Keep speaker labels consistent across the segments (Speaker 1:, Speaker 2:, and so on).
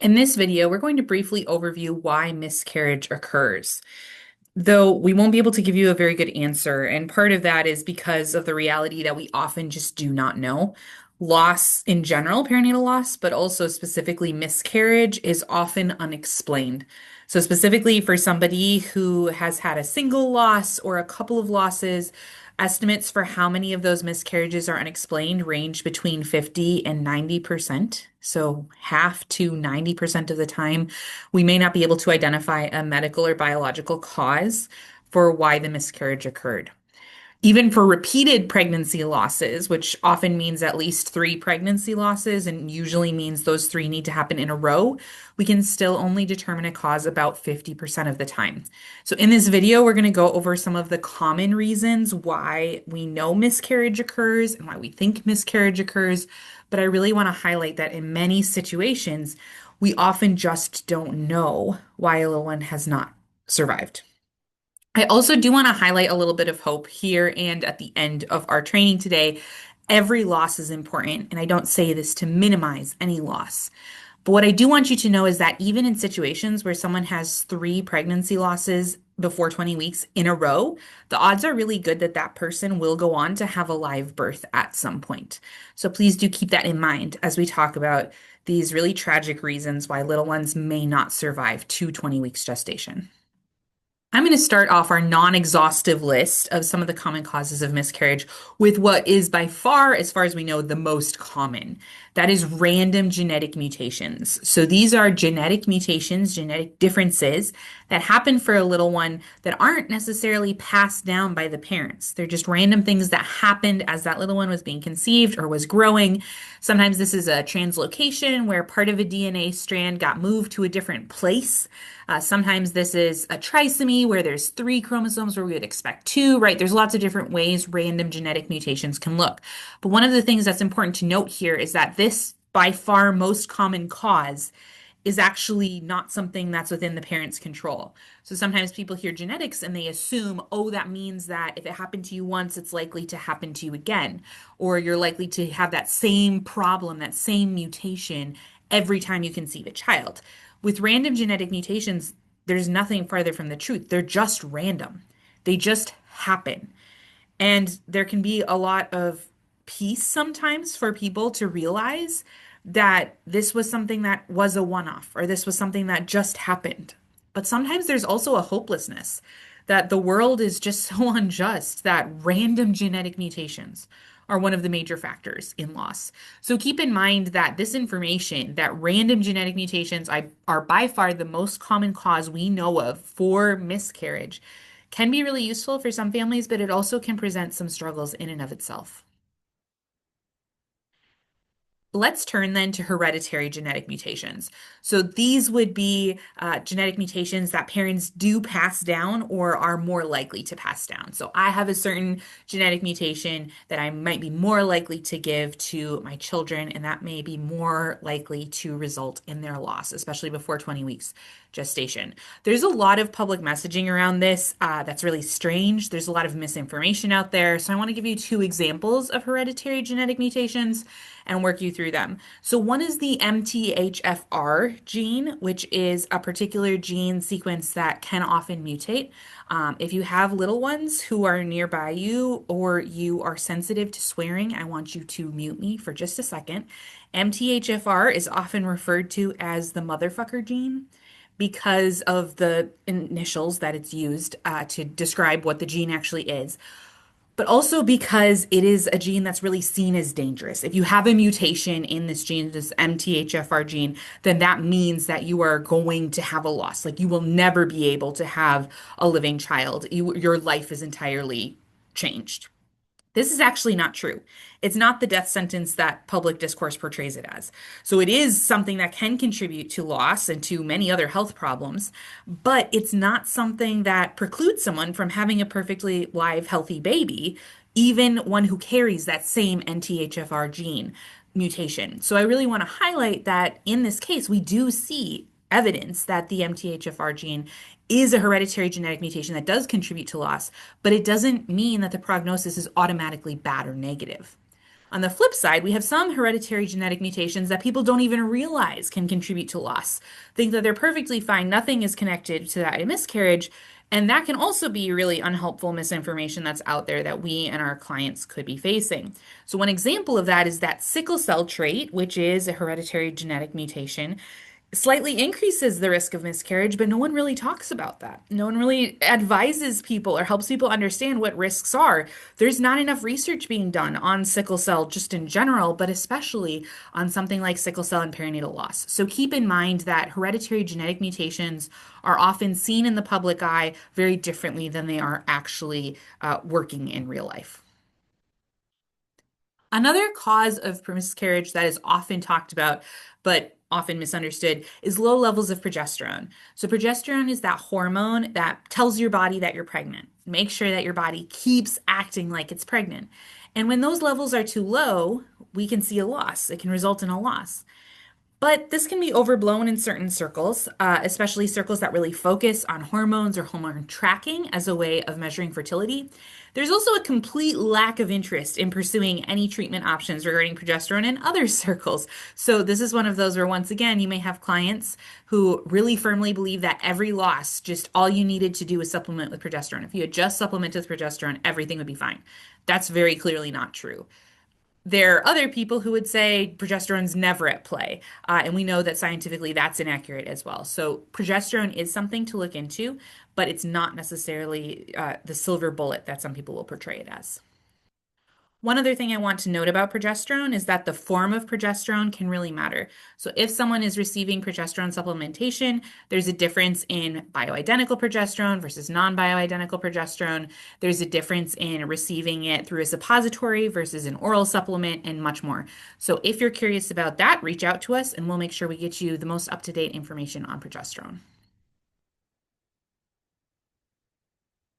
Speaker 1: In this video, we're going to briefly overview why miscarriage occurs, though we won't be able to give you a very good answer. And part of that is because of the reality that we often just do not know. Loss in general, perinatal loss, but also specifically miscarriage is often unexplained. So, specifically for somebody who has had a single loss or a couple of losses, estimates for how many of those miscarriages are unexplained range between 50 and 90%. So, half to 90% of the time, we may not be able to identify a medical or biological cause for why the miscarriage occurred. Even for repeated pregnancy losses, which often means at least three pregnancy losses and usually means those three need to happen in a row, we can still only determine a cause about 50% of the time. So, in this video, we're going to go over some of the common reasons why we know miscarriage occurs and why we think miscarriage occurs. But I really want to highlight that in many situations, we often just don't know why a little one has not survived. I also do want to highlight a little bit of hope here and at the end of our training today. Every loss is important, and I don't say this to minimize any loss. But what I do want you to know is that even in situations where someone has three pregnancy losses before 20 weeks in a row, the odds are really good that that person will go on to have a live birth at some point. So please do keep that in mind as we talk about these really tragic reasons why little ones may not survive to 20 weeks gestation. I'm going to start off our non-exhaustive list of some of the common causes of miscarriage with what is by far as we know, the most common. That is random genetic mutations. So these are genetic mutations, genetic differences that happen for a little one that aren't necessarily passed down by the parents. They're just random things that happened as that little one was being conceived or was growing. Sometimes this is a translocation where part of a DNA strand got moved to a different place. Sometimes this is a trisomy where there's three chromosomes where we would expect two, right? There's lots of different ways random genetic mutations can look. But one of the things that's important to note here is that this by far most common cause is actually not something that's within the parent's control. So sometimes people hear genetics and they assume, oh, that means that if it happened to you once, it's likely to happen to you again, or you're likely to have that same problem, that same mutation every time you conceive a child. With random genetic mutations, there's nothing farther from the truth. They're just random. They just happen. And there can be a lot of peace sometimes for people to realize that this was something that was a one off or this was something that just happened. But sometimes there's also a hopelessness that the world is just so unjust that random genetic mutations are one of the major factors in loss. So keep in mind that this information, that random genetic mutations are by far the most common cause we know of for miscarriage, can be really useful for some families, but it also can present some struggles in and of itself. Let's turn then to hereditary genetic mutations. So these would be genetic mutations that parents do pass down or are more likely to pass down. So I have a certain genetic mutation that I might be more likely to give to my children, and that may be more likely to result in their loss, especially before 20 weeks gestation. There's a lot of public messaging around this that's really strange. There's a lot of misinformation out there. So I want to give you two examples of hereditary genetic mutations and work you through them. So one is the MTHFR gene, which is a particular gene sequence that can often mutate. If you have little ones who are nearby you or you are sensitive to swearing, I want you to mute me for just a second. MTHFR is often referred to as the motherfucker gene because of the initials that it's used to describe what the gene actually is, but also because it is a gene that's really seen as dangerous. If you have a mutation in this gene, this MTHFR gene, then that means that you are going to have a loss. Like you will never be able to have a living child. Your life is entirely changed. This is actually not true. It's not the death sentence that public discourse portrays it as. So it is something that can contribute to loss and to many other health problems, but it's not something that precludes someone from having a perfectly live, healthy baby, even one who carries that same NTHFR gene mutation. So I really want to highlight that in this case, we do see evidence that the MTHFR gene is a hereditary genetic mutation that does contribute to loss, but it doesn't mean that the prognosis is automatically bad or negative. On the flip side, we have some hereditary genetic mutations that people don't even realize can contribute to loss. Think that they're perfectly fine, nothing is connected to that miscarriage. And that can also be really unhelpful misinformation that's out there that we and our clients could be facing. So, one example of that is that sickle cell trait, which is a hereditary genetic mutation, slightly increases the risk of miscarriage, but no one really talks about that. No one really advises people or helps people understand what risks are. There's not enough research being done on sickle cell just in general, but especially on something like sickle cell and perinatal loss. So keep in mind that hereditary genetic mutations are often seen in the public eye very differently than they are actually working in real life. Another cause of miscarriage that is often talked about, but often misunderstood, is low levels of progesterone. So, progesterone is that hormone that tells your body that you're pregnant. Make sure that your body keeps acting like it's pregnant. And when those levels are too low, we can see a loss. It can result in a loss. But this can be overblown in certain circles, especially circles that really focus on hormones or hormone tracking as a way of measuring fertility. There's also a complete lack of interest in pursuing any treatment options regarding progesterone in other circles. So, this is one of those where, once again, you may have clients who really firmly believe that every loss, just all you needed to do was supplement with progesterone. If you had just supplemented with progesterone, everything would be fine. That's very clearly not true. There are other people who would say progesterone's never at play. And we know that scientifically that's inaccurate as well. So progesterone is something to look into, but it's not necessarily the silver bullet that some people will portray it as. One other thing I want to note about progesterone is that the form of progesterone can really matter. So, if someone is receiving progesterone supplementation, there's a difference in bioidentical progesterone versus non-bioidentical progesterone. There's a difference in receiving it through a suppository versus an oral supplement, and much more. So, if you're curious about that, reach out to us and we'll make sure we get you the most up-to-date information on progesterone.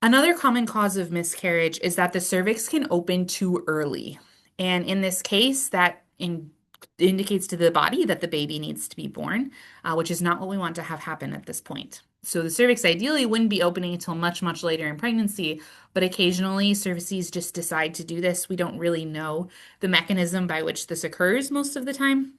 Speaker 1: Another common cause of miscarriage is that the cervix can open too early. And in this case, indicates to the body that the baby needs to be born, which is not what we want to have happen at this point. So the cervix ideally wouldn't be opening until much, much later in pregnancy, but occasionally cervices just decide to do this. We don't really know the mechanism by which this occurs most of the time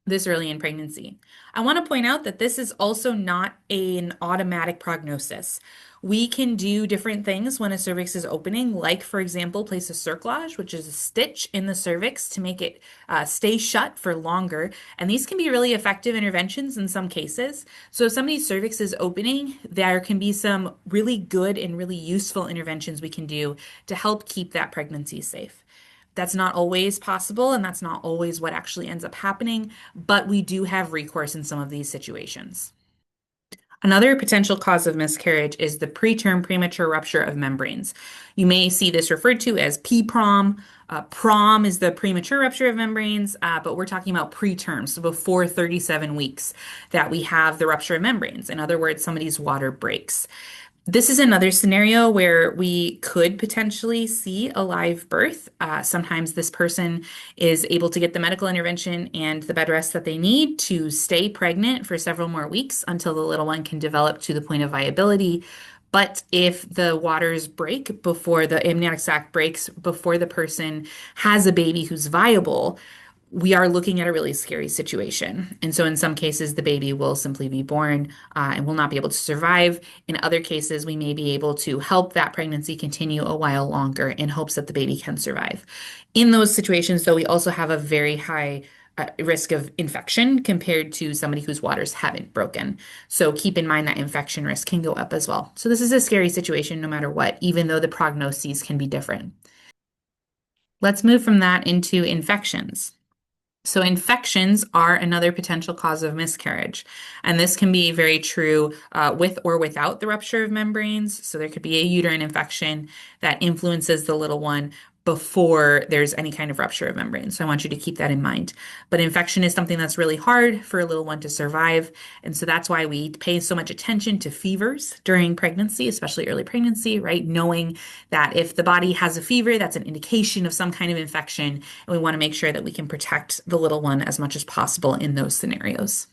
Speaker 1: this early in pregnancy. I want to point out that this is also not an automatic prognosis. We can do different things when a cervix is opening, like, for example, place a cerclage, which is a stitch in the cervix to make it stay shut for longer. And these can be really effective interventions in some cases. So, if somebody's cervix is opening, there can be some really good and really useful interventions we can do to help keep that pregnancy safe. That's not always possible, and that's not always what actually ends up happening, but we do have recourse in some of these situations. Another potential cause of miscarriage is the preterm premature rupture of membranes. You may see this referred to as PPROM. PROM is the premature rupture of membranes, but we're talking about preterm, so before 37 weeks that we have the rupture of membranes. In other words, somebody's water breaks. This is another scenario where we could potentially see a live birth. Sometimes this person is able to get the medical intervention and the bed rest that they need to stay pregnant for several more weeks until the little one can develop to the point of viability. But if the waters break before the amniotic sac breaks, before the person has a baby who's viable, we are looking at a really scary situation. And so, in some cases, the baby will simply be born and will not be able to survive. In other cases, we may be able to help that pregnancy continue a while longer in hopes that the baby can survive. In those situations, though, we also have a very high risk of infection compared to somebody whose waters haven't broken. So, keep in mind that infection risk can go up as well. So, this is a scary situation no matter what, even though the prognoses can be different. Let's move from that into infections. So, infections are another potential cause of miscarriage. And this can be very true with or without the rupture of membranes. So, there could be a uterine infection that influences the little one before there's any kind of rupture of membranes. So, I want you to keep that in mind. But infection is something that's really hard for a little one to survive. And so, that's why we pay so much attention to fevers during pregnancy, especially early pregnancy, right? Knowing that if the body has a fever, that's an indication of some kind of infection. And we want to make sure that we can protect the little one as much as possible in those scenarios.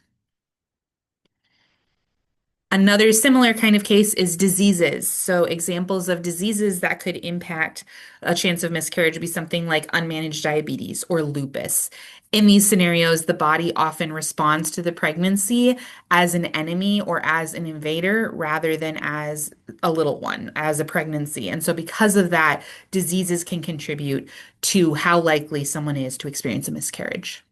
Speaker 1: Another similar kind of case is diseases. So, examples of diseases that could impact a chance of miscarriage would be something like unmanaged diabetes or lupus. In these scenarios, the body often responds to the pregnancy as an enemy or as an invader rather than as a little one, as a pregnancy. And so, because of that, diseases can contribute to how likely someone is to experience a miscarriage.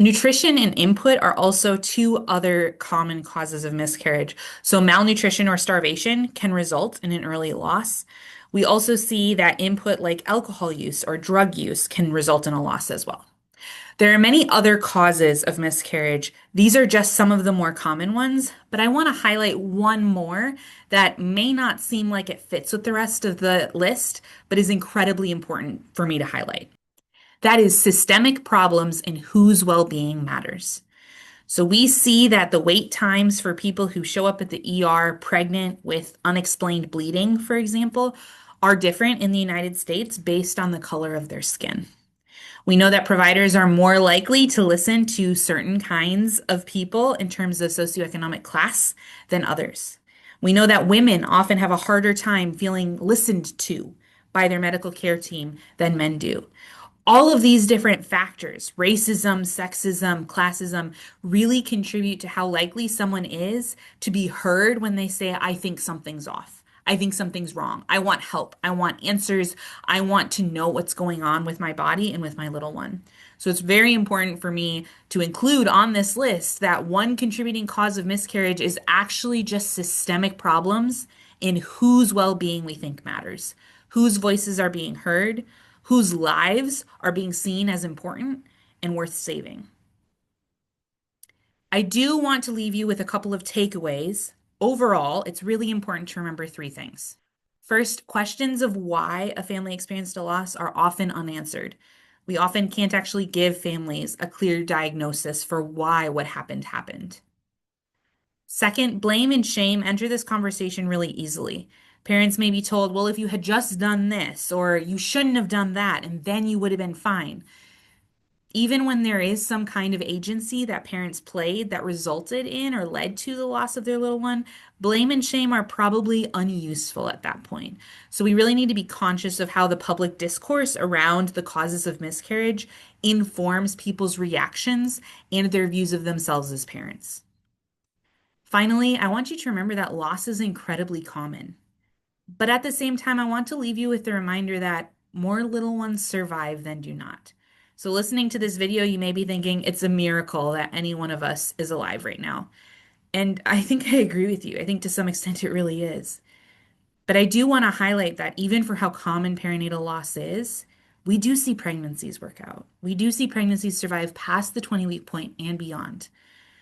Speaker 1: Nutrition and input are also two other common causes of miscarriage. So, malnutrition or starvation can result in an early loss. We also see that input like alcohol use or drug use can result in a loss as well. There are many other causes of miscarriage. These are just some of the more common ones, but I want to highlight one more that may not seem like it fits with the rest of the list, but is incredibly important for me to highlight. That is systemic problems in whose well-being matters. So we see that the wait times for people who show up at the ER pregnant with unexplained bleeding, for example, are different in the United States based on the color of their skin. We know that providers are more likely to listen to certain kinds of people in terms of socioeconomic class than others. We know that women often have a harder time feeling listened to by their medical care team than men do. All of these different factors, racism, sexism, classism, really contribute to how likely someone is to be heard when they say, I think something's off. I think something's wrong. I want help. I want answers. I want to know what's going on with my body and with my little one. So it's very important for me to include on this list that one contributing cause of miscarriage is actually just systemic problems in whose well-being we think matters, whose voices are being heard, whose lives are being seen as important and worth saving. I do want to leave you with a couple of takeaways. Overall, it's really important to remember three things. First, questions of why a family experienced a loss are often unanswered. We often can't actually give families a clear diagnosis for why what happened happened. Second, blame and shame enter this conversation really easily. Parents may be told, well, if you had just done this, or you shouldn't have done that, and then you would have been fine. Even when there is some kind of agency that parents played that resulted in or led to the loss of their little one, blame and shame are probably unuseful at that point. So we really need to be conscious of how the public discourse around the causes of miscarriage informs people's reactions and their views of themselves as parents. Finally, I want you to remember that loss is incredibly common. But at the same time, I want to leave you with the reminder that more little ones survive than do not. So, listening to this video, you may be thinking it's a miracle that any one of us is alive right now. And I think I agree with you. I think to some extent it really is. But I do want to highlight that even for how common perinatal loss is, we do see pregnancies work out. We do see pregnancies survive past the 20-week point and beyond.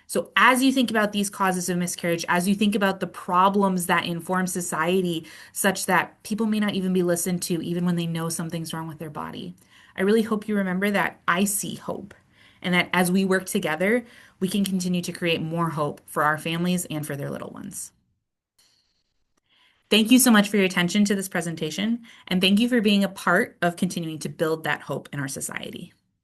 Speaker 1: So, as you think about these causes of miscarriage, as you think about the problems that inform society, such that people may not even be listened to, even when they know something's wrong with their body, I really hope you remember that I see hope and that as we work together, we can continue to create more hope for our families and for their little ones. Thank you so much for your attention to this presentation, and thank you for being a part of continuing to build that hope in our society.